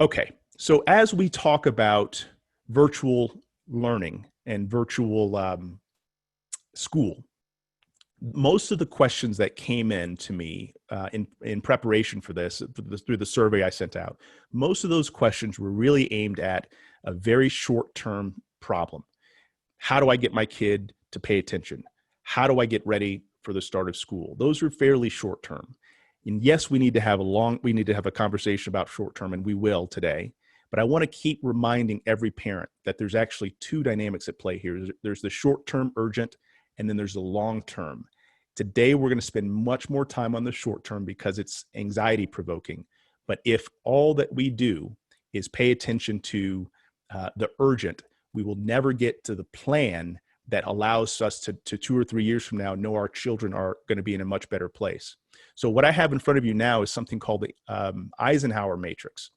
Okay. So as we talk about virtual learning and virtual school, most of the questions that came in to me in preparation for this, through the survey I sent out, most of those questions were really aimed at a very short-term problem. How do I get my kid to pay attention? How do I get ready for the start of school? Those are fairly short-term. And yes, we need to have a conversation about short-term, and we will today. But I want to keep reminding every parent that there's actually two dynamics at play here. There's the short-term urgent, and then there's the long-term. Today, we're going to spend much more time on the short-term because it's anxiety provoking. But if all that we do is pay attention to the urgent, we will never get to the plan that allows us to 2 or 3 years from now know our children are going to be in a much better place. So what I have in front of you now is something called the Eisenhower matrix.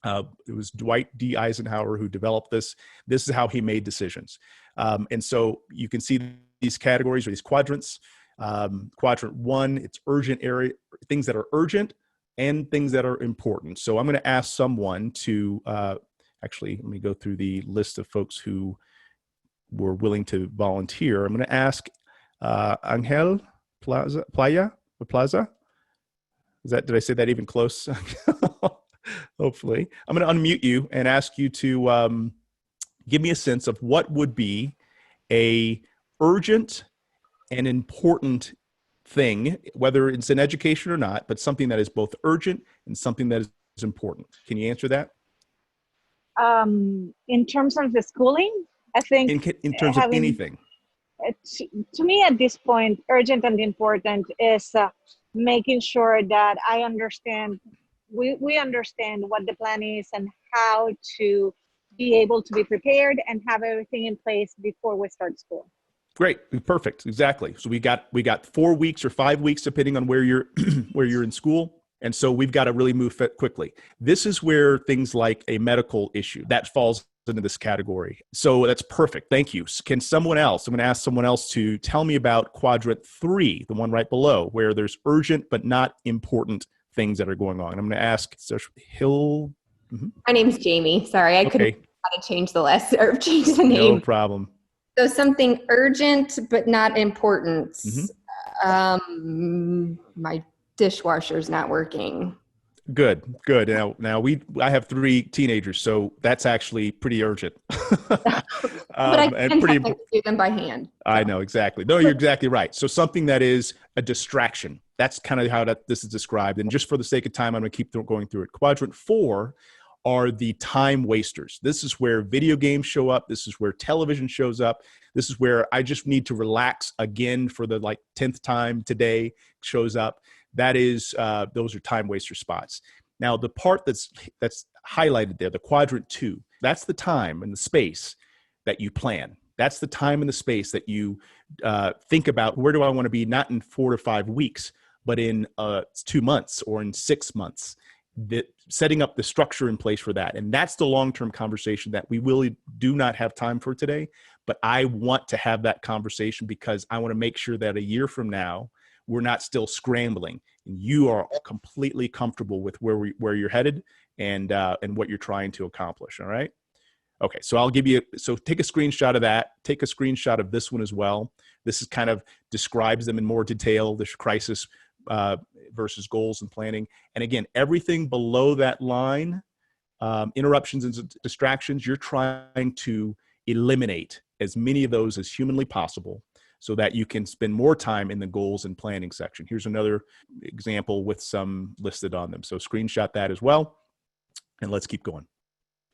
It was Dwight D. Eisenhower who developed this. This is how he made decisions. And so you can see these categories or these quadrants. Quadrant 1, it's urgent area, things that are urgent and things that are important. So I'm going to ask someone to, actually, let me go through the list of folks who were willing to volunteer. I'm going to ask Angel Plaza. Did I say that even close? Hopefully. I'm going to unmute you and ask you to give me a sense of what would be a urgent and important thing, whether it's in education or not, but something that is both urgent and something that is important. Can you answer that? In terms of the schooling, I think in terms of anything. To me, at this point, urgent and important is making sure that I understand, we understand what the plan is and how to be able to be prepared and have everything in place before we start school. Great. Perfect. Exactly. So we got 4 weeks or 5 weeks, depending on where you're where you're in school. And so we've got to really move quickly. This is where things like a medical issue that falls into this category. So that's perfect. Thank you. Can someone else, I'm going to ask someone else to tell me about quadrant 3, the one right below, where there's urgent but not important things that are going on. I'm going to ask Hill. Mm-hmm. My name's Jamie. Sorry, I couldn't how to change the last or change the name. No problem. So something urgent but not important. Mm-hmm. My dishwasher's not working. Good. Now I have 3 teenagers, so that's actually pretty urgent. But I can do them by hand. So. I know, exactly. No, you're exactly right. So something that is a distraction. That's kind of how this is described. And just for the sake of time, I'm going to keep going through it. Quadrant 4 are the time wasters. This is where video games show up. This is where television shows up. This is where I just need to relax again for the 10th time today shows up. That is, those are time waster spots. Now, the part that's highlighted there, the quadrant 2, that's the time and the space that you plan. That's the time and the space that you think about, where do I want to be, not in 4 to 5 weeks, but in 2 months or in 6 months. Setting up the structure in place for that. And that's the long-term conversation that we really do not have time for today. But I want to have that conversation because I want to make sure that a year from now, we're not still scrambling. And you are completely comfortable with where you're headed and what you're trying to accomplish. All right. Okay. So I'll give you, so take a screenshot of that. Take a screenshot of this one as well. This is kind of describes them in more detail, this crisis versus goals and planning. And again, everything below that line, interruptions and distractions, you're trying to eliminate as many of those as humanly possible so that you can spend more time in the goals and planning section. Here's another example with some listed on them. So screenshot that as well, and let's keep going.